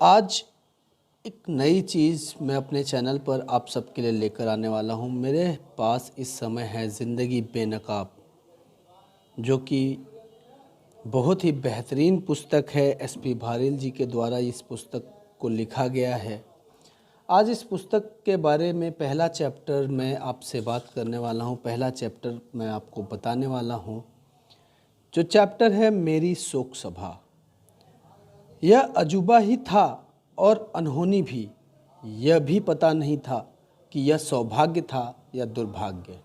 आज एक नई चीज़ मैं अपने चैनल पर आप सबके लिए लेकर आने वाला हूँ। मेरे पास इस समय है ज़िंदगी बेनकाब, जो कि बहुत ही बेहतरीन पुस्तक है। एसपी भारेल जी के द्वारा इस पुस्तक को लिखा गया है। आज इस पुस्तक के बारे में पहला चैप्टर मैं आपसे बात करने वाला हूँ। पहला चैप्टर मैं आपको बताने वाला हूँ, जो चैप्टर है मेरी शोक सभा। यह अजूबा ही था और अनहोनी भी। यह भी पता नहीं था कि यह सौभाग्य था या दुर्भाग्य।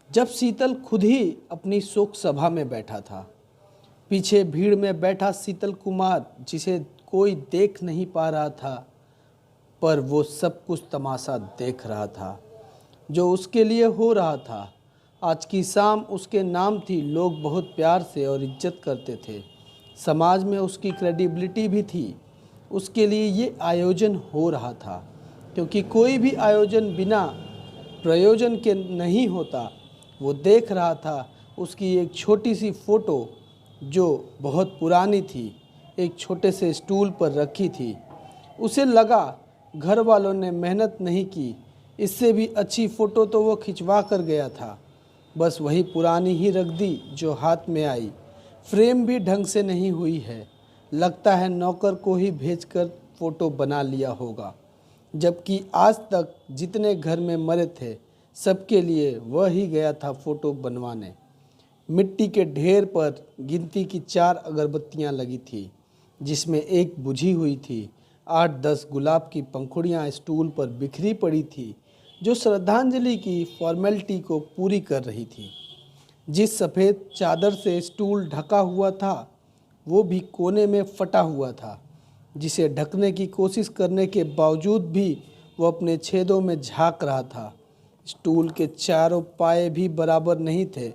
जब शीतल खुद ही अपनी शोक सभा में बैठा था, पीछे भीड़ में बैठा शीतल कुमार, जिसे कोई देख नहीं पा रहा था, पर वो सब कुछ तमाशा देख रहा था जो उसके लिए हो रहा था। आज की शाम उसके नाम थी। लोग बहुत प्यार से और इज्जत करते थे। समाज में उसकी क्रेडिबिलिटी भी थी। उसके लिए ये आयोजन हो रहा था, क्योंकि कोई भी आयोजन बिना प्रयोजन के नहीं होता। वो देख रहा था उसकी एक छोटी सी फ़ोटो, जो बहुत पुरानी थी, एक छोटे से स्टूल पर रखी थी। उसे लगा घर वालों ने मेहनत नहीं की, इससे भी अच्छी फ़ोटो तो वो खिंचवा कर गया था। बस वही पुरानी ही रख दी जो हाथ में आई। फ्रेम भी ढंग से नहीं हुई है। लगता है नौकर को ही भेजकर फ़ोटो बना लिया होगा। जबकि आज तक जितने घर में मरे थे, सबके लिए वह ही गया था फ़ोटो बनवाने। मिट्टी के ढेर पर गिनती की 4 अगरबत्तियां लगी थी, जिसमें एक बुझी हुई थी। 8-10 गुलाब की पंखुड़ियां स्टूल पर बिखरी पड़ी थी, जो श्रद्धांजलि की फॉर्मेलिटी को पूरी कर रही थी। जिस सफ़ेद चादर से स्टूल ढका हुआ था, वो भी कोने में फटा हुआ था, जिसे ढकने की कोशिश करने के बावजूद भी वो अपने छेदों में झांक रहा था। स्टूल के चारों पाए भी बराबर नहीं थे,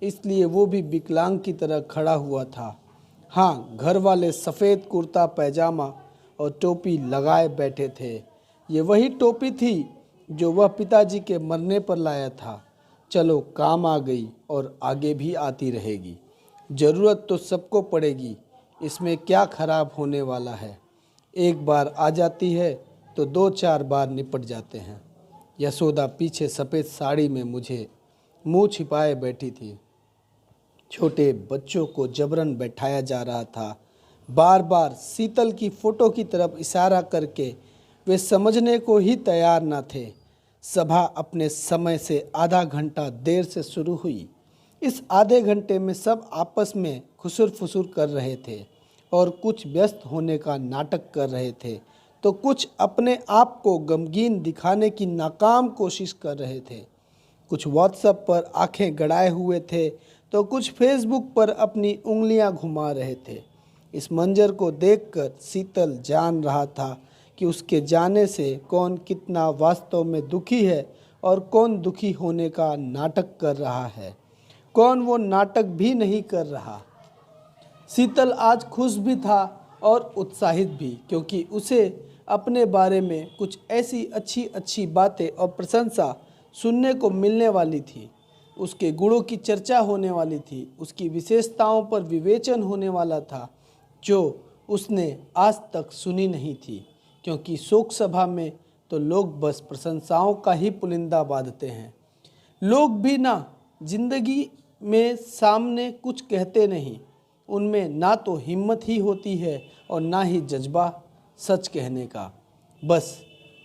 इसलिए वो भी विकलांग की तरह खड़ा हुआ था। हाँ, घर वाले सफ़ेद कुर्ता पैजामा और टोपी लगाए बैठे थे। ये वही टोपी थी जो वह पिताजी के मरने पर लाया था। चलो, काम आ गई और आगे भी आती रहेगी। ज़रूरत तो सबको पड़ेगी, इसमें क्या खराब होने वाला है। एक बार आ जाती है तो 2-4 बार निपट जाते हैं। यशोदा पीछे सफ़ेद साड़ी में मुझे मुंह छिपाए बैठी थी। छोटे बच्चों को जबरन बैठाया जा रहा था। बार बार शीतल की फ़ोटो की तरफ इशारा करके वे समझने को ही तैयार न थे। सभा अपने समय से आधा घंटा देर से शुरू हुई। इस आधे घंटे में सब आपस में खुसुर फुसुर कर रहे थे और कुछ व्यस्त होने का नाटक कर रहे थे, तो कुछ अपने आप को गमगीन दिखाने की नाकाम कोशिश कर रहे थे। कुछ व्हाट्सएप पर आंखें गड़ाए हुए थे, तो कुछ फेसबुक पर अपनी उंगलियां घुमा रहे थे। इस मंजर को देखकर शीतल जान रहा था कि उसके जाने से कौन कितना वास्तव में दुखी है और कौन दुखी होने का नाटक कर रहा है, कौन वो नाटक भी नहीं कर रहा। शीतल आज खुश भी था और उत्साहित भी, क्योंकि उसे अपने बारे में कुछ ऐसी अच्छी अच्छी बातें और प्रशंसा सुनने को मिलने वाली थी। उसके गुणों की चर्चा होने वाली थी, उसकी विशेषताओं पर विवेचन होने वाला था, जो उसने आज तक सुनी नहीं थी। क्योंकि शोक सभा में तो लोग बस प्रशंसाओं का ही पुलिंदा बांधते हैं। लोग भी ना जिंदगी में सामने कुछ कहते नहीं। उनमें ना तो हिम्मत ही होती है और ना ही जज्बा सच कहने का। बस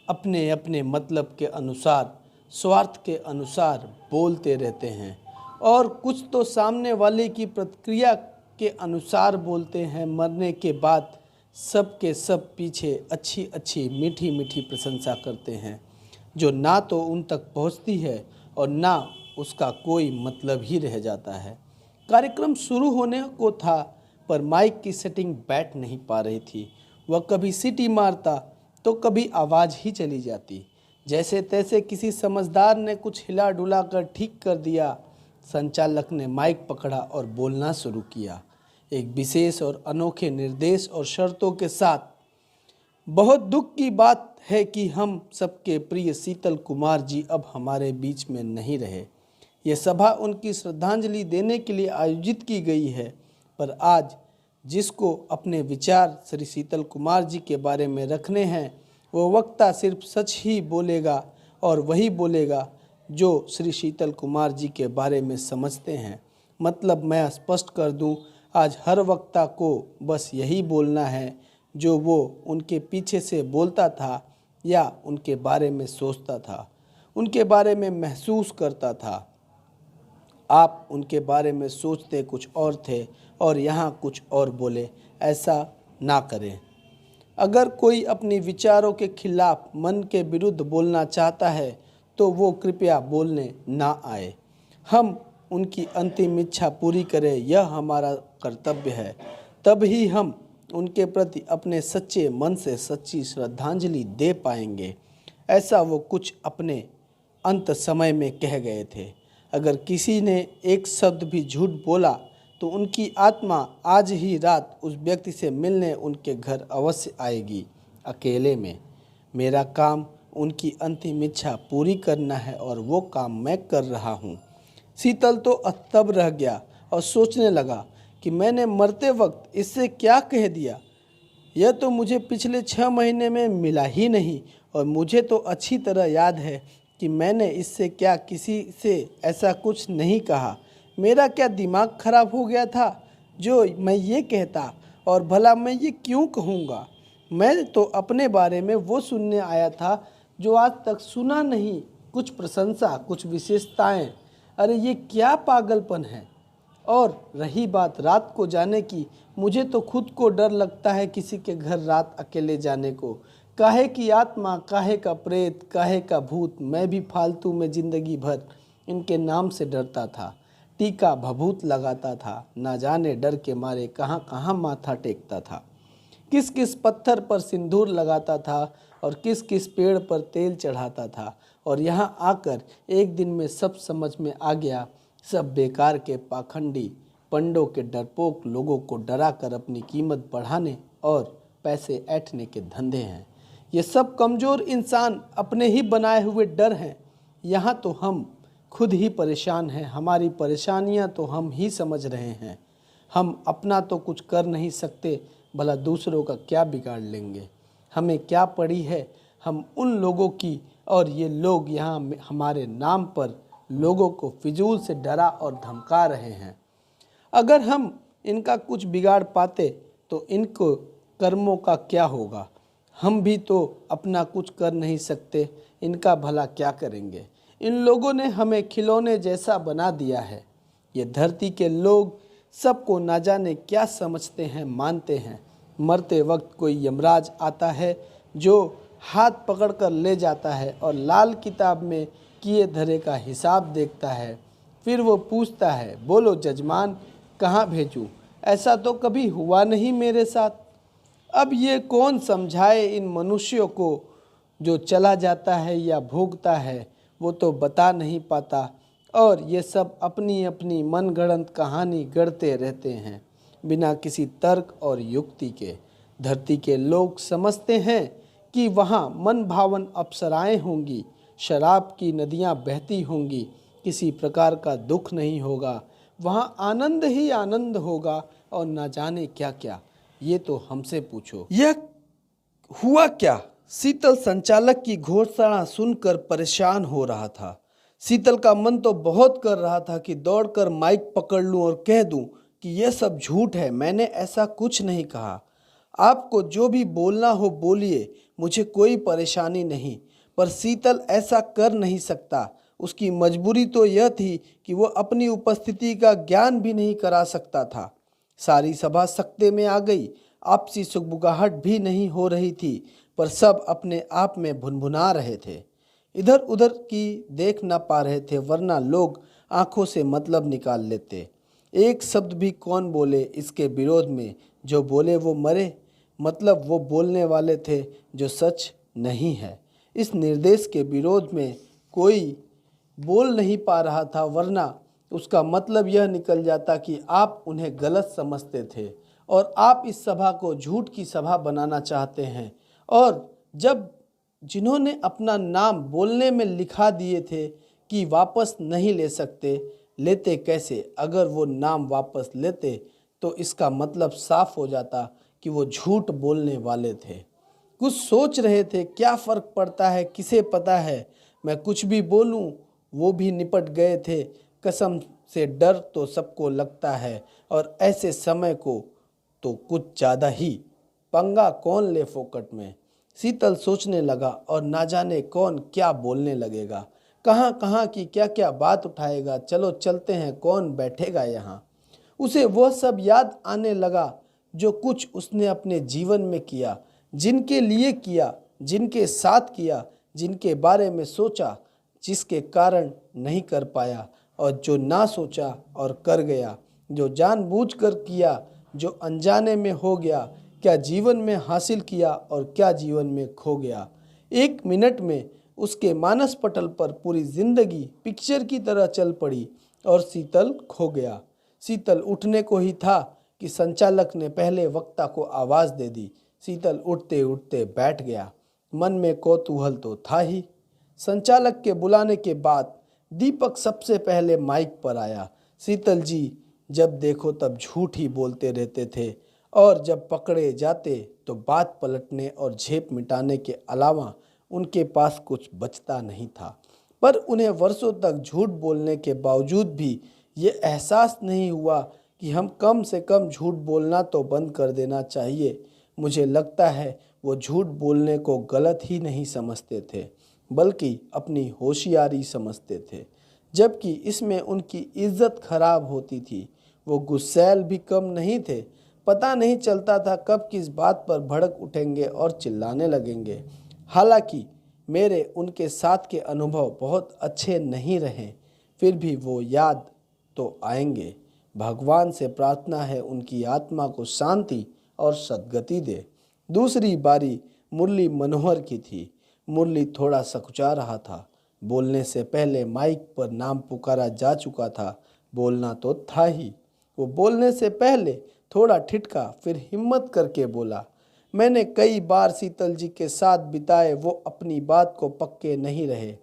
अपने अपने मतलब के अनुसार, स्वार्थ के अनुसार बोलते रहते हैं, और कुछ तो सामने वाले की प्रतिक्रिया के अनुसार बोलते हैं। मरने के बाद सब के सब पीछे अच्छी अच्छी मीठी मीठी प्रशंसा करते हैं, जो ना तो उन तक पहुंचती है और ना उसका कोई मतलब ही रह जाता है। कार्यक्रम शुरू होने को था, पर माइक की सेटिंग बैठ नहीं पा रही थी। वह कभी सीटी मारता तो कभी आवाज़ ही चली जाती। जैसे तैसे किसी समझदार ने कुछ हिला डुला कर ठीक कर दिया। संचालक ने माइक पकड़ा और बोलना शुरू किया, एक विशेष और अनोखे निर्देश और शर्तों के साथ। बहुत दुख की बात है कि हम सबके प्रिय शीतल कुमार जी अब हमारे बीच में नहीं रहे। यह सभा उनकी श्रद्धांजलि देने के लिए आयोजित की गई है, पर आज जिसको अपने विचार श्री शीतल कुमार जी के बारे में रखने हैं, वो वक्ता सिर्फ सच ही बोलेगा और वही बोलेगा जो श्री शीतल कुमार जी के बारे में समझते हैं। मतलब मैं स्पष्ट कर दूं, आज हर वक्ता को बस यही बोलना है जो वो उनके पीछे से बोलता था या उनके बारे में सोचता था, उनके बारे में महसूस करता था। आप उनके बारे में सोचते कुछ और थे और यहाँ कुछ और बोले, ऐसा ना करें। अगर कोई अपने विचारों के खिलाफ मन के विरुद्ध बोलना चाहता है तो वो कृपया बोलने ना आए। हम उनकी अंतिम इच्छा पूरी करें, यह हमारा कर्तव्य है। तब ही हम उनके प्रति अपने सच्चे मन से सच्ची श्रद्धांजलि दे पाएंगे। ऐसा वो कुछ अपने अंत समय में कह गए थे। अगर किसी ने एक शब्द भी झूठ बोला तो उनकी आत्मा आज ही रात उस व्यक्ति से मिलने उनके घर अवश्य आएगी, अकेले में। मेरा काम उनकी अंतिम इच्छा पूरी करना है और वो काम मैं कर रहा हूँ। शीतल तो तब रह गया और सोचने लगा कि मैंने मरते वक्त इससे क्या कह दिया। यह तो मुझे पिछले 6 महीने में मिला ही नहीं और मुझे तो अच्छी तरह याद है कि मैंने इससे क्या किसी से ऐसा कुछ नहीं कहा। मेरा क्या दिमाग खराब हो गया था जो मैं ये कहता, और भला मैं ये क्यों कहूँगा। मैं तो अपने बारे में वो सुनने आया था जो आज तक सुना नहीं, कुछ प्रशंसा, कुछ विशेषताएं। अरे ये क्या पागलपन है। और रही बात रात को जाने की, मुझे तो खुद को डर लगता है किसी के घर रात अकेले जाने को। काहे की आत्मा, काहे का प्रेत, काहे का भूत। मैं भी फालतू में जिंदगी भर इनके नाम से डरता था, टीका भभूत लगाता था, ना जाने डर के मारे कहाँ कहाँ माथा टेकता था, किस किस पत्थर पर सिंदूर लगाता था और किस किस पेड़ पर तेल चढ़ाता था। और यहाँ आकर एक दिन में सब समझ में आ गया। सब बेकार के पाखंडी पंडों के डरपोक लोगों को डरा कर अपनी कीमत बढ़ाने और पैसे ऐंठने के धंधे हैं। ये सब कमज़ोर इंसान अपने ही बनाए हुए डर हैं। यहाँ तो हम खुद ही परेशान हैं। हमारी परेशानियाँ तो हम ही समझ रहे हैं। हम अपना तो कुछ कर नहीं सकते, भला दूसरों का क्या बिगाड़ लेंगे। हमें क्या पड़ी है हम उन लोगों की, और ये लोग यहाँ हमारे नाम पर लोगों को फिजूल से डरा और धमका रहे हैं। अगर हम इनका कुछ बिगाड़ पाते तो इनको कर्मों का क्या होगा। हम भी तो अपना कुछ कर नहीं सकते, इनका भला क्या करेंगे। इन लोगों ने हमें खिलौने जैसा बना दिया है। ये धरती के लोग सबको ना जाने क्या समझते हैं, मानते हैं। मरते वक्त कोई यमराज आता है जो हाथ पकड़ कर ले जाता है और लाल किताब में किए धरे का हिसाब देखता है। फिर वो पूछता है, बोलो जजमान कहाँ भेजूँ। ऐसा तो कभी हुआ नहीं मेरे साथ। अब ये कौन समझाए इन मनुष्यों को, जो चला जाता है या भोगता है वो तो बता नहीं पाता, और ये सब अपनी अपनी मनगढ़ंत कहानी गढ़ते रहते हैं बिना किसी तर्क और युक्ति के। धरती के लोग समझते हैं कि वहाँ मन भावन अप्सराएं होंगी, शराब की नदियाँ बहती होंगी, किसी प्रकार का दुख नहीं होगा, वहाँ आनंद ही आनंद होगा और ना जाने क्या क्या। ये तो हमसे पूछो। यह हुआ क्या। शीतल संचालक की घोषणा सुनकर परेशान हो रहा था। शीतल का मन तो बहुत कर रहा था कि दौड़कर माइक पकड़ लूं और कह दूं कि यह सब झूठ है, मैंने ऐसा कुछ नहीं कहा। आपको जो भी बोलना हो बोलिए, मुझे कोई परेशानी नहीं। पर शीतल ऐसा कर नहीं सकता। उसकी मजबूरी तो यह थी कि वो अपनी उपस्थिति का ज्ञान भी नहीं करा सकता था। सारी सभा सकते में आ गई। आपसी सुगबुगाहट भी नहीं हो रही थी, पर सब अपने आप में भुनभुना रहे थे। इधर उधर की देख ना पा रहे थे, वरना लोग आंखों से मतलब निकाल लेते। एक शब्द भी कौन बोले इसके विरोध में। जो बोले वो मरे। मतलब वो बोलने वाले थे जो सच नहीं है। इस निर्देश के विरोध में कोई बोल नहीं पा रहा था, वरना उसका मतलब यह निकल जाता कि आप उन्हें गलत समझते थे और आप इस सभा को झूठ की सभा बनाना चाहते हैं। और जब जिन्होंने अपना नाम बोलने में लिखा दिए थे कि वापस नहीं ले सकते, लेते कैसे। अगर वो नाम वापस लेते तो इसका मतलब साफ हो जाता कि वो झूठ बोलने वाले थे। कुछ सोच रहे थे, क्या फ़र्क पड़ता है, किसे पता है, मैं कुछ भी बोलूं। वो भी निपट गए थे। कसम से डर तो सबको लगता है, और ऐसे समय को तो कुछ ज़्यादा ही। पंगा कौन ले फोकट में। शीतल सोचने लगा, और ना जाने कौन क्या बोलने लगेगा, कहाँ कहाँ की क्या क्या बात उठाएगा। चलो चलते हैं, कौन बैठेगा यहाँ। उसे वह सब याद आने लगा जो कुछ उसने अपने जीवन में किया, जिनके लिए किया, जिनके साथ किया, जिनके बारे में सोचा, जिसके कारण नहीं कर पाया, और जो ना सोचा और कर गया, जो जानबूझकर किया, जो अनजाने में हो गया। क्या जीवन में हासिल किया और क्या जीवन में खो गया। एक मिनट में उसके मानस पटल पर पूरी जिंदगी पिक्चर की तरह चल पड़ी, और शीतल खो गया। शीतल उठने को ही था कि संचालक ने पहले वक्ता को आवाज़ दे दी। शीतल उठते उठते बैठ गया। मन में कौतूहल तो था ही। संचालक के बुलाने के बाद दीपक सबसे पहले माइक पर आया। शीतल जी जब देखो तब झूठ ही बोलते रहते थे, और जब पकड़े जाते तो बात पलटने और झेप मिटाने के अलावा उनके पास कुछ बचता नहीं था। पर उन्हें वर्षों तक झूठ बोलने के बावजूद भी ये एहसास नहीं हुआ कि हम कम से कम झूठ बोलना तो बंद कर देना चाहिए। मुझे लगता है वो झूठ बोलने को गलत ही नहीं समझते थे, बल्कि अपनी होशियारी समझते थे, जबकि इसमें उनकी इज्जत खराब होती थी। वो गुस्सैल भी कम नहीं थे। पता नहीं चलता था कब किस बात पर भड़क उठेंगे और चिल्लाने लगेंगे। हालांकि मेरे उनके साथ के अनुभव बहुत अच्छे नहीं रहे, फिर भी वो याद तो आएंगे। भगवान से प्रार्थना है उनकी आत्मा को शांति और सद्गति दे। दूसरी बारी मुरली मनोहर की थी। मुरली थोड़ा सकुचा रहा था। बोलने से पहले माइक पर नाम पुकारा जा चुका था। बोलना तो था ही। वो बोलने से पहले थोड़ा ठिठका, फिर हिम्मत करके बोला, मैंने कई बार शीतल जी के साथ बिताए, वो अपनी बात को पक्के नहीं रहे।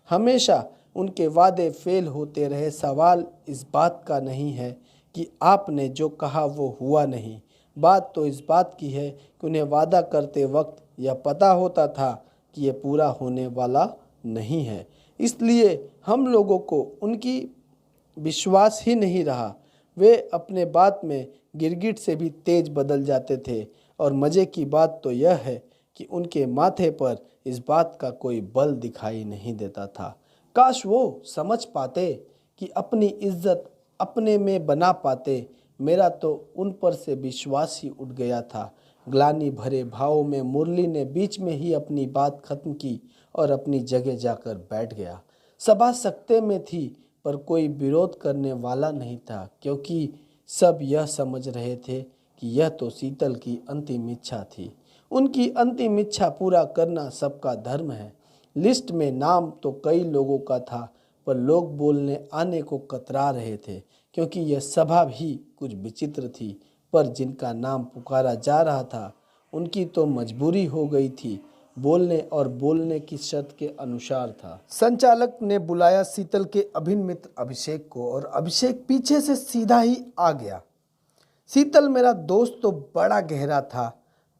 हमेशा उनके वादे फेल होते रहे। सवाल इस बात का नहीं है कि आपने जो कहा वो हुआ नहीं। बात तो इस बात की है कि उन्हें वादा करते वक्त यह पता होता था कि ये पूरा होने वाला नहीं है, इसलिए हम लोगों को उनकी विश्वास ही नहीं रहा। वे अपने बात में गिरगिट से भी तेज बदल जाते थे, और मज़े की बात तो यह है कि उनके माथे पर इस बात का कोई बल दिखाई नहीं देता था। काश वो समझ पाते कि अपनी इज्जत अपने में बना पाते। मेरा तो उन पर से विश्वास ही उठ गया था। ग्लानि भरे भावों में मुरली ने बीच में ही अपनी बात खत्म की और अपनी जगह जाकर बैठ गया। सभा सकते में थी, पर कोई विरोध करने वाला नहीं था, क्योंकि सब यह समझ रहे थे कि यह तो शीतल की अंतिम इच्छा थी। उनकी अंतिम इच्छा पूरा करना सबका धर्म है। लिस्ट में नाम तो कई लोगों का था, पर लोग बोलने आने को कतरा रहे थे, क्योंकि यह सभा भी कुछ विचित्र थी। पर जिनका नाम पुकारा जा रहा था उनकी तो मजबूरी हो गई थी। बोलने और बोलने की शर्त के अनुसार था। संचालक ने बुलाया शीतल के अभिन्न मित्र अभिषेक को, और अभिषेक पीछे से सीधा ही आ गया। शीतल मेरा दोस्त तो बड़ा गहरा था,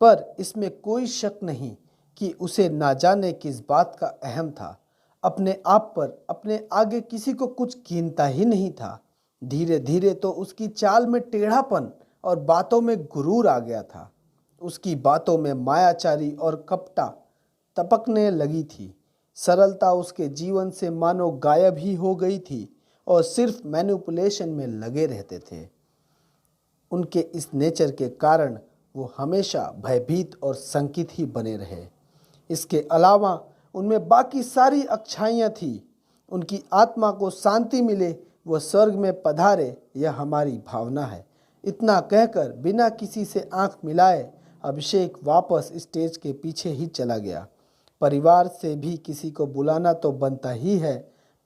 पर इसमें कोई शक नहीं कि उसे ना जाने किस बात का अहम था। अपने आप पर, अपने आगे किसी को कुछ कीमता ही नहीं था। धीरे धीरे तो उसकी चाल में टेढ़ापन और बातों में गुरूर आ गया था। उसकी बातों में मायाचारी और कपटा टपकने लगी थी। सरलता उसके जीवन से मानो गायब ही हो गई थी, और सिर्फ मैनिपुलेशन में लगे रहते थे। उनके इस नेचर के कारण वो हमेशा भयभीत और शंकित ही बने रहे। इसके अलावा उनमें बाकी सारी अच्छाइयाँ थी। उनकी आत्मा को शांति मिले, वह स्वर्ग में पधारे, यह हमारी भावना है। इतना कहकर बिना किसी से आंख मिलाए अभिषेक वापस स्टेज के पीछे ही चला गया। परिवार से भी किसी को बुलाना तो बनता ही है,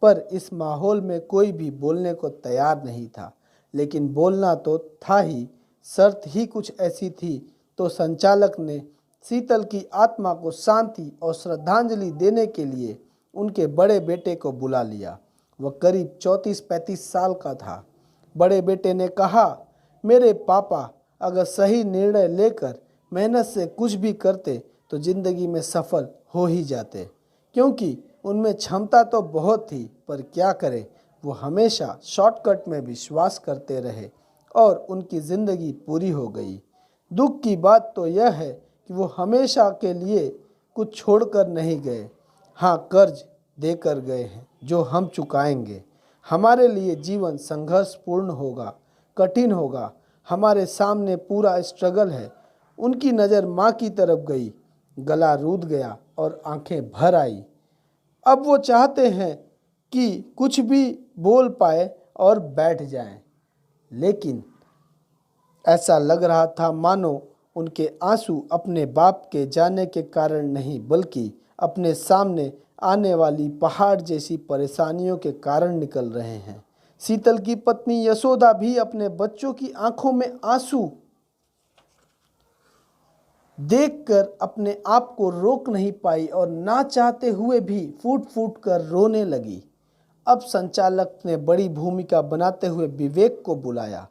पर इस माहौल में कोई भी बोलने को तैयार नहीं था। लेकिन बोलना तो था ही, शर्त ही कुछ ऐसी थी। तो संचालक ने शीतल की आत्मा को शांति और श्रद्धांजलि देने के लिए उनके बड़े बेटे को बुला लिया। वह करीब 34-35 साल का था। बड़े बेटे ने कहा, मेरे पापा अगर सही निर्णय लेकर मेहनत से कुछ भी करते तो ज़िंदगी में सफल हो ही जाते, क्योंकि उनमें क्षमता तो बहुत थी, पर क्या करें, वो हमेशा शॉर्टकट में विश्वास करते रहे और उनकी ज़िंदगी पूरी हो गई। दुख की बात तो यह है कि वो हमेशा के लिए कुछ छोड़कर नहीं गए। हाँ, कर्ज देकर गए हैं जो हम चुकाएंगे। हमारे लिए जीवन संघर्षपूर्ण होगा, कठिन होगा। हमारे सामने पूरा स्ट्रगल है। उनकी नज़र माँ की तरफ गई, गला रूंध गया और आंखें भर आई। अब वो चाहते हैं कि कुछ भी बोल पाए और बैठ जाएं, लेकिन ऐसा लग रहा था मानो उनके आंसू अपने बाप के जाने के कारण नहीं, बल्कि अपने सामने आने वाली पहाड़ जैसी परेशानियों के कारण निकल रहे हैं। शीतल की पत्नी यशोदा भी अपने बच्चों की आंखों में आंसू देखकर अपने आप को रोक नहीं पाई और ना चाहते हुए भी फूट फूट कर रोने लगी। अब संचालक ने बड़ी भूमिका बनाते हुए विवेक को बुलाया।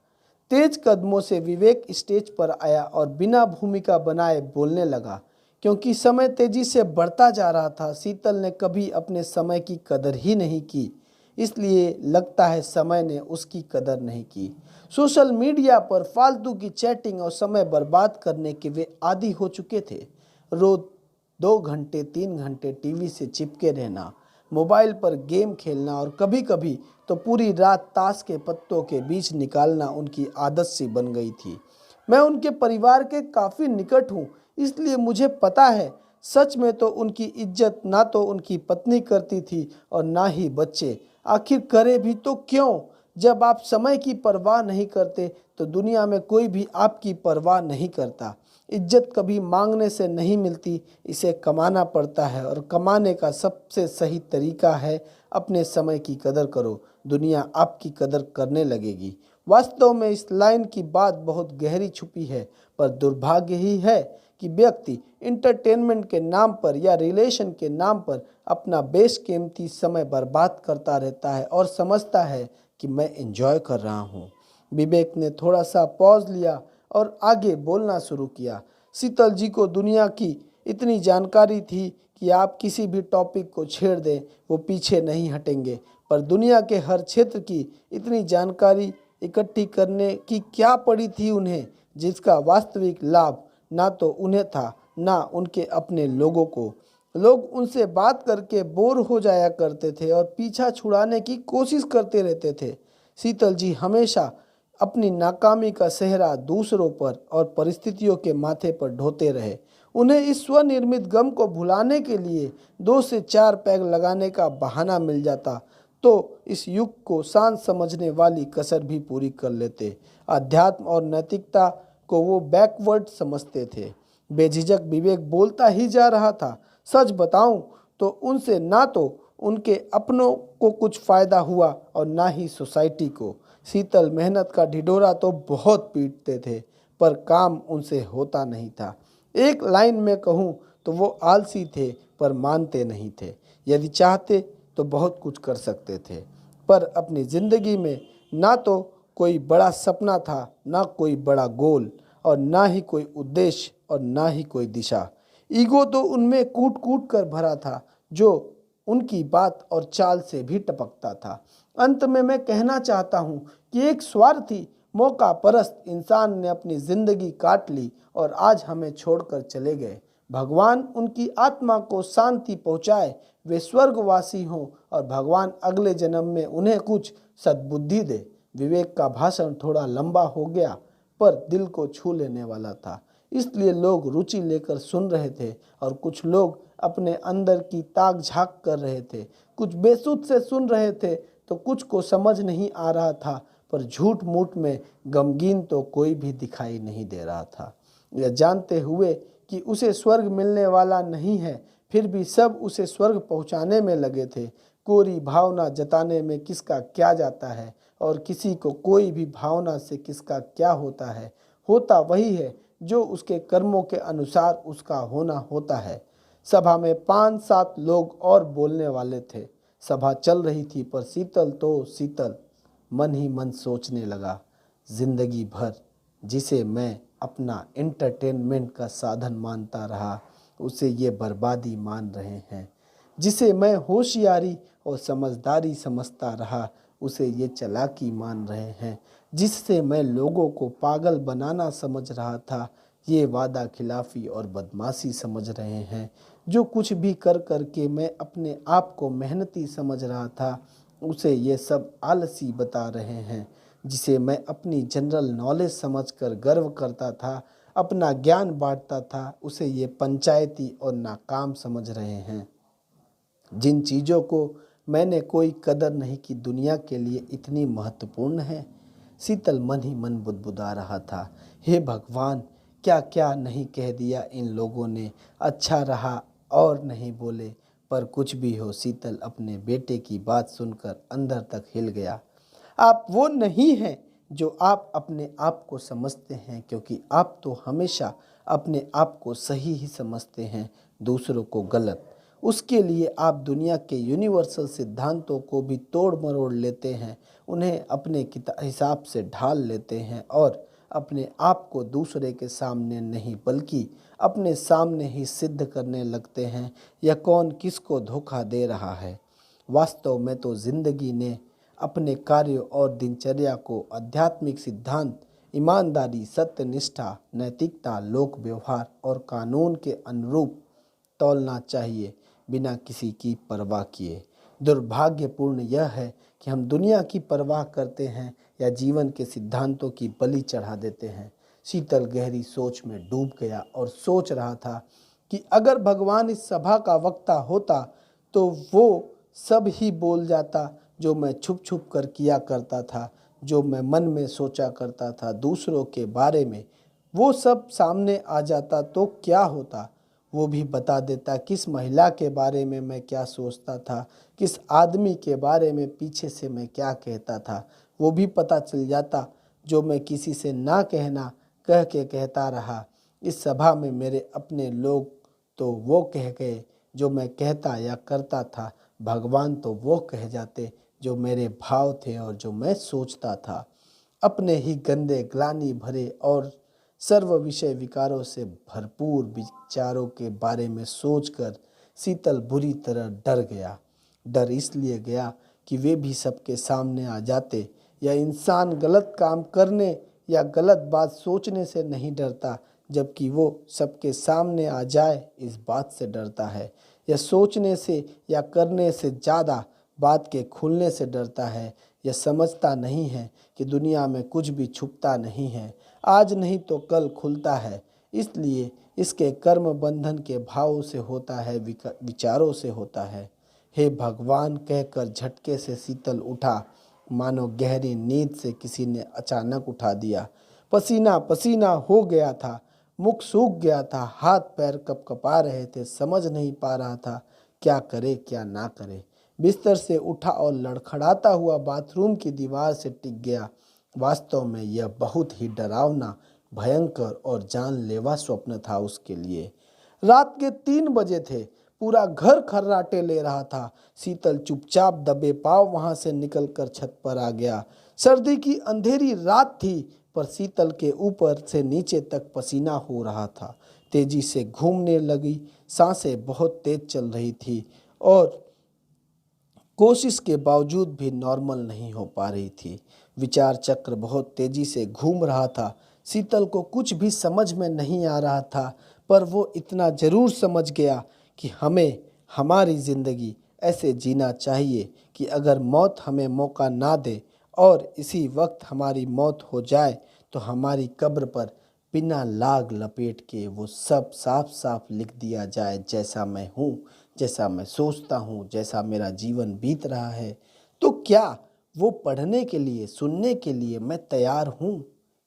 तेज कदमों से विवेक स्टेज पर आया और बिना भूमिका बनाए बोलने लगा। क्योंकि समय तेजी से बढ़ता जा रहा था, शीतल ने कभी अपने समय की कदर ही नहीं की, इसलिए लगता है समय ने उसकी कदर नहीं की। सोशल मीडिया पर फालतू की चैटिंग और समय बर्बाद करने के वे आदी हो चुके थे। रोज 2 घंटे 3 घंटे टीवी से चिपके रहना, मोबाइल पर गेम खेलना और कभी कभी तो पूरी रात ताश के पत्तों के बीच निकालना उनकी आदत सी बन गई थी। मैं उनके परिवार के काफ़ी निकट हूँ, इसलिए मुझे पता है सच में तो उनकी इज्जत ना तो उनकी पत्नी करती थी और ना ही बच्चे। आखिर करे भी तो क्यों? जब आप समय की परवाह नहीं करते तो दुनिया में कोई भी आपकी परवाह नहीं करता। इज्जत कभी मांगने से नहीं मिलती, इसे कमाना पड़ता है और कमाने का सबसे सही तरीका है अपने समय की कदर करो, दुनिया आपकी कदर करने लगेगी। वास्तव में इस लाइन की बात बहुत गहरी छुपी है, पर दुर्भाग्य ही है कि व्यक्ति इंटरटेनमेंट के नाम पर या रिलेशन के नाम पर अपना बेशकीमती समय बर्बाद करता रहता है और समझता है कि मैं एंजॉय कर रहा हूँ। विवेक ने थोड़ा सा पॉज लिया और आगे बोलना शुरू किया। शीतल जी को दुनिया की इतनी जानकारी थी कि आप किसी भी टॉपिक को छेड़ दें वो पीछे नहीं हटेंगे, पर दुनिया के हर क्षेत्र की इतनी जानकारी इकट्ठी करने की क्या पड़ी थी उन्हें, जिसका वास्तविक लाभ ना तो उन्हें था ना उनके अपने लोगों को। लोग उनसे बात करके बोर हो जाया करते थे और पीछा छुड़ाने की कोशिश करते रहते थे। शीतल जी हमेशा अपनी नाकामी का सेहरा दूसरों पर और परिस्थितियों के माथे पर ढोते रहे। उन्हें इस स्वनिर्मित गम को भुलाने के लिए 2 से 4 पैग लगाने का बहाना मिल जाता तो इस युग को शांत समझने वाली कसर भी पूरी कर लेते। अध्यात्म और नैतिकता को वो बैकवर्ड समझते थे। बेझिझक विवेक बोलता ही जा रहा था। सच बताऊं तो उनसे ना तो उनके अपनों को कुछ फ़ायदा हुआ और ना ही सोसाइटी को। शीतल मेहनत का ढिढोरा तो बहुत पीटते थे, पर काम उनसे होता नहीं था। एक लाइन में कहूँ तो वो आलसी थे, पर मानते नहीं थे। यदि चाहते तो बहुत कुछ कर सकते थे, पर अपनी ज़िंदगी में ना तो कोई बड़ा सपना था, ना कोई बड़ा गोल, और ना ही कोई उद्देश्य और ना ही कोई दिशा। ईगो तो उनमें कूट कूट कर भरा था, जो उनकी बात और चाल से भी टपकता था। अंत में मैं कहना चाहता हूँ कि एक स्वार्थी मौका परस्त इंसान ने अपनी ज़िंदगी काट ली और आज हमें छोड़कर चले गए। भगवान उनकी आत्मा को शांति पहुँचाए, वे स्वर्गवासी हों और भगवान अगले जन्म में उन्हें कुछ सद्बुद्धि दे। विवेक का भाषण थोड़ा लंबा हो गया, पर दिल को छू लेने वाला था, इसलिए लोग रुचि लेकर सुन रहे थे और कुछ लोग अपने अंदर की ताक झांक कर रहे थे। कुछ बेसुध से सुन रहे थे तो कुछ को समझ नहीं आ रहा था, पर झूठ मूठ में गमगीन तो कोई भी दिखाई नहीं दे रहा था। यह जानते हुए कि उसे स्वर्ग मिलने वाला नहीं है, फिर भी सब उसे स्वर्ग पहुंचाने में लगे थे। कोरी भावना जताने में किसका क्या जाता है और किसी को कोई भी भावना से किसका क्या होता है। होता वही है जो उसके कर्मों के अनुसार उसका होना होता है। सभा में 5-7 लोग और बोलने वाले थे। सभा चल रही थी, पर शीतल तो शीतल मन ही मन सोचने लगा, जिंदगी भर जिसे मैं अपना एंटरटेनमेंट का साधन मानता रहा, उसे ये बर्बादी मान रहे हैं। जिसे मैं होशियारी और समझदारी समझता रहा, उसे ये चालाकी मान रहे हैं। जिससे मैं लोगों को पागल बनाना समझ रहा था, ये वादा खिलाफ़ी और बदमाशी समझ रहे हैं। जो कुछ भी कर के मैं अपने आप को मेहनती समझ रहा था, उसे ये सब आलसी बता रहे हैं। जिसे मैं अपनी जनरल नॉलेज समझकर गर्व करता था, अपना ज्ञान बांटता था, उसे ये पंचायती और नाकाम समझ रहे हैं। जिन चीज़ों को मैंने कोई कदर नहीं की, दुनिया के लिए इतनी महत्वपूर्ण है। शीतल मन ही मन बुदबुदा रहा था, हे भगवान, क्या क्या नहीं कह दिया इन लोगों ने। अच्छा रहा और नहीं बोले, पर कुछ भी हो, शीतल अपने बेटे की बात सुनकर अंदर तक हिल गया। आप वो नहीं हैं जो आप अपने आप को समझते हैं, क्योंकि आप तो हमेशा अपने आप को सही ही समझते हैं, दूसरों को गलत। उसके लिए आप दुनिया के यूनिवर्सल सिद्धांतों को भी तोड़ मरोड़ लेते हैं, उन्हें अपने हिसाब से ढाल लेते हैं और अपने आप को दूसरे के सामने नहीं बल्कि अपने सामने ही सिद्ध करने लगते हैं या कौन किसको धोखा दे रहा है। वास्तव में तो जिंदगी ने अपने कार्यों और दिनचर्या को आध्यात्मिक सिद्धांत, ईमानदारी, सत्यनिष्ठा, नैतिकता, लोक व्यवहार और कानून के अनुरूप तौलना चाहिए, बिना किसी की परवाह किए। दुर्भाग्यपूर्ण यह है कि हम दुनिया की परवाह करते हैं या जीवन के सिद्धांतों की बलि चढ़ा देते हैं। शीतल गहरी सोच में डूब गया और सोच रहा था कि अगर भगवान इस सभा का वक्ता होता तो वो सब ही बोल जाता जो मैं छुप छुप कर किया करता था, जो मैं मन में सोचा करता था दूसरों के बारे में, वो सब सामने आ जाता तो क्या होता। वो भी बता देता किस महिला के बारे में मैं क्या सोचता था, किस आदमी के बारे में पीछे से मैं क्या कहता था। वो भी पता चल जाता जो मैं किसी से ना कहना कह के कहता रहा। इस सभा में मेरे अपने लोग तो वो कह गए जो मैं कहता या करता था, भगवान तो वो कह जाते जो मेरे भाव थे और जो मैं सोचता था। अपने ही गंदे, ग्लानि भरे और सर्व विषय विकारों से भरपूर विचारों के बारे में सोचकर शीतल बुरी तरह डर गया। डर इसलिए गया कि वे भी सबके सामने आ जाते। या इंसान गलत काम करने या गलत बात सोचने से नहीं डरता, जबकि वो सबके सामने आ जाए इस बात से डरता है। यह सोचने से या करने से ज़्यादा बात के खुलने से डरता है। यह समझता नहीं है कि दुनिया में कुछ भी छुपता नहीं है, आज नहीं तो कल खुलता है। इसलिए इसके कर्म बंधन के भावों से होता है, विचारों से होता है। हे भगवान कहकर झटके से शीतल उठा, मानो गहरी नींद से किसी ने अचानक उठा दिया। पसीना पसीना हो गया था, मुख सूख गया था, हाथ पैर कपकपा रहे थे, समझ नहीं पा रहा था क्या करे क्या ना करे। बिस्तर से उठा और लड़खड़ाता हुआ बाथरूम की दीवार से टिक गया। वास्तव में यह बहुत ही डरावना, भयंकर और जानलेवा स्वप्न था उसके लिए। रात के 3 बजे थे, पूरा घर खर्राटे ले रहा था। शीतल चुपचाप दबे पांव वहां से निकलकर छत पर आ गया। सर्दी की अंधेरी रात थी, पर शीतल के ऊपर से नीचे तक पसीना हो रहा था। तेजी से घूमने लगी, सांसें बहुत तेज चल रही थी और कोशिश के बावजूद भी नॉर्मल नहीं हो पा रही थी। विचार चक्र बहुत तेजी से घूम रहा था। शीतल को कुछ भी समझ में नहीं आ रहा था, पर वो इतना जरूर समझ गया कि हमें हमारी ज़िंदगी ऐसे जीना चाहिए कि अगर मौत हमें मौका ना दे और इसी वक्त हमारी मौत हो जाए तो हमारी कब्र पर बिना लाग लपेट के वो सब साफ साफ लिख दिया जाए, जैसा मैं हूँ, जैसा मैं सोचता हूँ, जैसा मेरा जीवन बीत रहा है। तो क्या वो पढ़ने के लिए, सुनने के लिए मैं तैयार हूँ?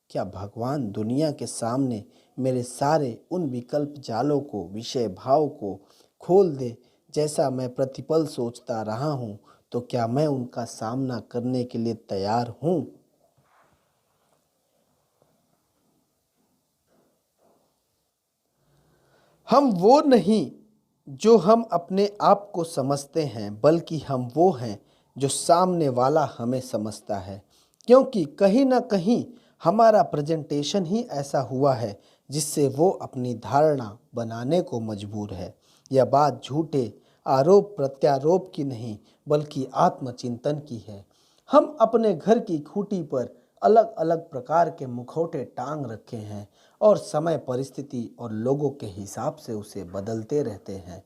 क्या भगवान दुनिया के सामने मेरे सारे उन विकल्प जालों को, विषय भाव को खोल दे, जैसा मैं प्रतिपल सोचता रहा हूँ, तो क्या मैं उनका सामना करने के लिए तैयार हूँ? हम वो नहीं जो हम अपने आप को समझते हैं, बल्कि हम वो हैं जो सामने वाला हमें समझता है। क्योंकि कहीं ना कहीं हमारा प्रेजेंटेशन ही ऐसा हुआ है जिससे वो अपनी धारणा बनाने को मजबूर है। यह बात झूठे आरोप प्रत्यारोप की नहीं बल्कि आत्मचिंतन की है। हम अपने घर की खूंटी पर अलग अलग प्रकार के मुखौटे टांग रखे हैं और समय परिस्थिति और लोगों के हिसाब से उसे बदलते रहते हैं।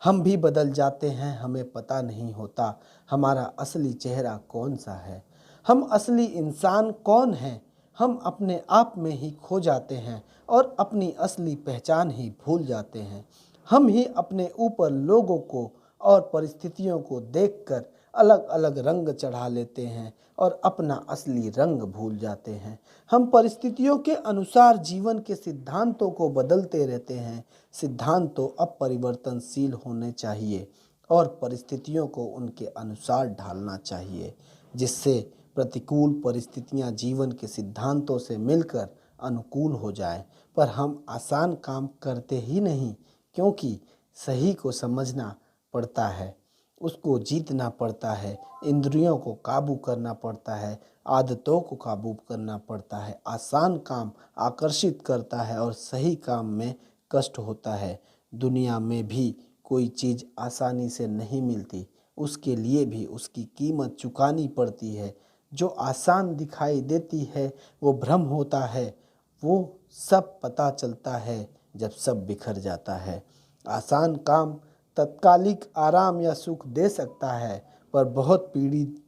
हम भी बदल जाते हैं, हमें पता नहीं होता हमारा असली चेहरा कौन सा है। हम असली इंसान कौन हैं, हम अपने आप में ही खो जाते हैं और अपनी असली पहचान ही भूल जाते हैं। हम ही अपने ऊपर लोगों को और परिस्थितियों को देखकर अलग अलग रंग चढ़ा लेते हैं और अपना असली रंग भूल जाते हैं। हम परिस्थितियों के अनुसार जीवन के सिद्धांतों को बदलते रहते हैं। सिद्धांत तो अपरिवर्तनशील होने चाहिए और परिस्थितियों को उनके अनुसार ढालना चाहिए, जिससे प्रतिकूल परिस्थितियां जीवन के सिद्धांतों से मिलकर अनुकूल हो जाए। पर हम आसान काम करते ही नहीं, क्योंकि सही को समझना पड़ता है, उसको जीतना पड़ता है, इंद्रियों को काबू करना पड़ता है, आदतों को काबू करना पड़ता है। आसान काम आकर्षित करता है और सही काम में कष्ट होता है। दुनिया में भी कोई चीज़ आसानी से नहीं मिलती, उसके लिए भी उसकी कीमत चुकानी पड़ती है। जो आसान दिखाई देती है वो भ्रम होता है, वो सब पता चलता है जब सब बिखर जाता है। आसान काम तत्कालिक आराम या सुख दे सकता है, पर बहुत पीड़ित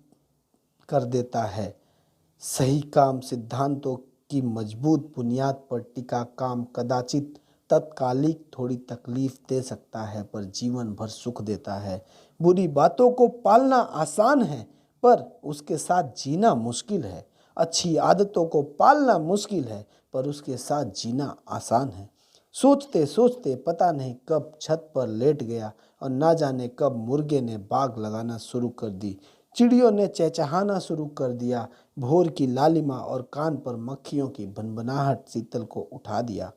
कर देता है। सही काम सिद्धांतों की मजबूत बुनियाद पर टिका काम कदाचित तत्कालिक थोड़ी तकलीफ दे सकता है, पर जीवन भर सुख देता है। बुरी बातों को पालना आसान है, पर उसके साथ जीना मुश्किल है। अच्छी आदतों को पालना मुश्किल है, पर उसके साथ जीना आसान है। सोचते सोचते पता नहीं कब छत पर लेट गया और ना जाने कब मुर्गे ने बाग लगाना शुरू कर दी, चिड़ियों ने चहचहाना शुरू कर दिया, भोर की लालिमा और कान पर मक्खियों की भनभनाहट शीतल को उठा दिया।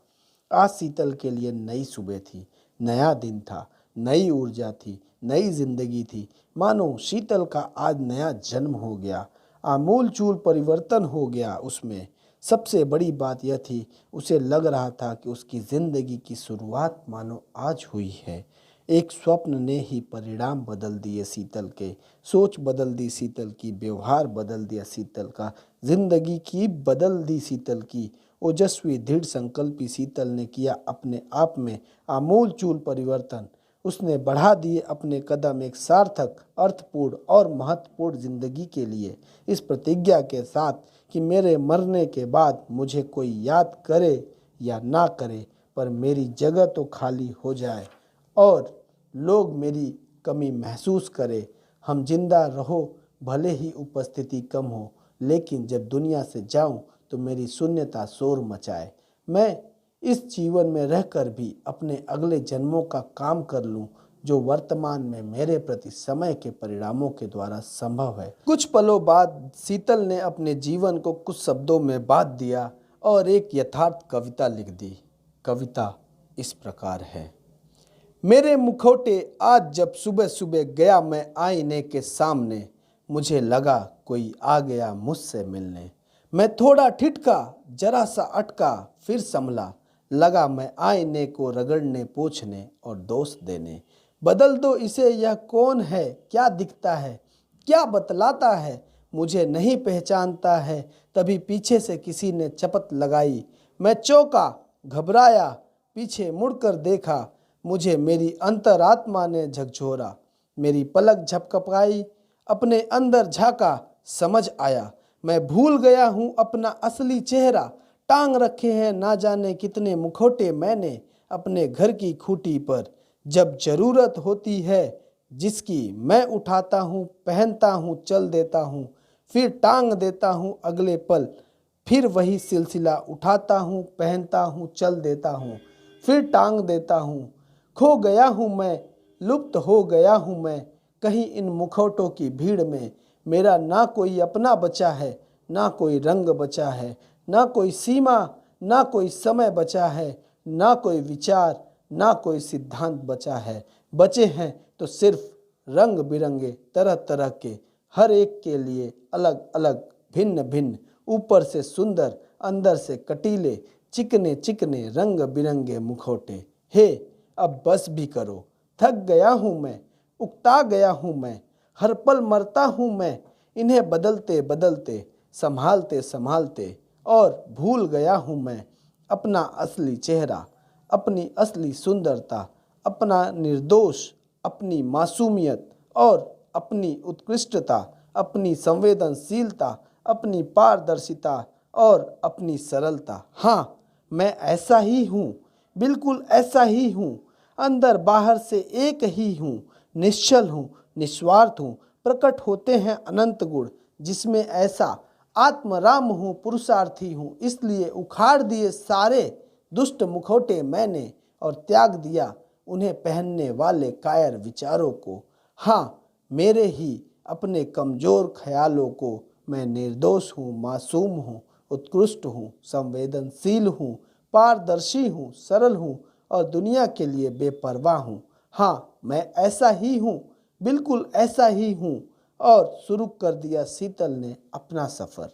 आज शीतल के लिए नई सुबह थी, नया दिन था, नई ऊर्जा थी, नई जिंदगी थी। मानो शीतल का आज नया जन्म हो गया, आमूल चूल परिवर्तन हो गया उसमें। सबसे बड़ी बात यह थी, उसे लग रहा था कि उसकी जिंदगी की शुरुआत मानो आज हुई है। एक स्वप्न ने ही परिणाम बदल दिए शीतल के, सोच बदल दी शीतल की, व्यवहार बदल दिया शीतल का, जिंदगी की बदल दी शीतल की। ओजस्वी दृढ़ संकल्पी शीतल ने किया अपने आप में आमूल चूल परिवर्तन। उसने बढ़ा दिए अपने कदम एक सार्थक, अर्थपूर्ण और महत्वपूर्ण जिंदगी के लिए, इस प्रतिज्ञा के साथ कि मेरे मरने के बाद मुझे कोई याद करे या ना करे, पर मेरी जगह तो खाली हो जाए और लोग मेरी कमी महसूस करें। हम जिंदा रहो, भले ही उपस्थिति कम हो, लेकिन जब दुनिया से जाऊं तो मेरी शून्यता शोर मचाए। मैं इस जीवन में रहकर भी अपने अगले जन्मों का काम कर लूं, जो वर्तमान में मेरे प्रति समय के परिणामों के द्वारा संभव है। कुछ पलों बाद शीतल ने अपने जीवन को कुछ शब्दों में बांध दिया और एक यथार्थ कविता लिख दी। कविता इस प्रकार है। मेरे मुखौटे आज जब सुबह सुबह गया मैं आईने के सामने, मुझे लगा कोई आ गया मुझसे मिलने। मैं थोड़ा ठिठका, जरा सा अटका, फिर संभला, लगा मैं आईने को रगड़ने पोंछने और दोष देने। बदल दो इसे, यह कौन है, क्या दिखता है, क्या बतलाता है, मुझे नहीं पहचानता है। तभी पीछे से किसी ने चपत लगाई, मैं चौंका, घबराया, पीछे मुड़कर देखा, मुझे मेरी अंतरात्मा ने झकझोरा। मेरी पलक झपकपाई, अपने अंदर झांका, समझ आया मैं भूल गया हूँ अपना असली चेहरा। टांग रखे हैं ना जाने कितने मुखौटे मैंने अपने घर की खूंटी पर। जब जरूरत होती है जिसकी, मैं उठाता हूँ, पहनता हूँ, चल देता हूँ, फिर टांग देता हूँ अगले पल। फिर वही सिलसिला, उठाता हूँ, पहनता हूँ, चल देता हूँ, फिर टांग देता हूँ। खो गया हूँ मैं, लुप्त हो गया हूँ मैं, कहीं इन मुखौटों की भीड़ में। मेरा ना कोई अपना बचा है, ना कोई रंग बचा है, ना कोई सीमा, ना कोई समय बचा है, ना कोई विचार, ना कोई सिद्धांत बचा है। बचे हैं तो सिर्फ रंग बिरंगे तरह तरह के, हर एक के लिए अलग अलग, भिन्न भिन्न, ऊपर से सुंदर, अंदर से कटीले, चिकने चिकने रंग बिरंगे मुखौटे। हे, अब बस भी करो, थक गया हूँ मैं, उकता गया हूँ मैं, हर पल मरता हूँ मैं, इन्हें बदलते बदलते, संभालते संभालते, और भूल गया हूँ मैं अपना असली चेहरा, अपनी असली सुंदरता, अपना निर्दोष, अपनी मासूमियत और अपनी उत्कृष्टता, अपनी संवेदनशीलता, अपनी पारदर्शिता और अपनी सरलता। हाँ, मैं ऐसा ही हूँ, बिल्कुल ऐसा ही हूँ, अंदर बाहर से एक ही हूँ, निश्चल हूँ, निस्वार्थ हूँ, प्रकट होते हैं अनंत गुण, जिसमें ऐसा आत्मराम हूँ, पुरुषार्थी हूँ। इसलिए उखाड़ दिए सारे दुष्ट मुखौटे मैंने और त्याग दिया उन्हें पहनने वाले कायर विचारों को। हाँ, मेरे ही अपने कमजोर ख्यालों को। मैं निर्दोष हूँ, मासूम हूँ, उत्कृष्ट हूँ, संवेदनशील हूँ, पारदर्शी हूँ, सरल हूँ और दुनिया के लिए बेपरवाह हूँ। हाँ, मैं ऐसा ही हूँ, बिल्कुल ऐसा ही हूँ। और शुरू कर दिया शीतल ने अपना सफ़र।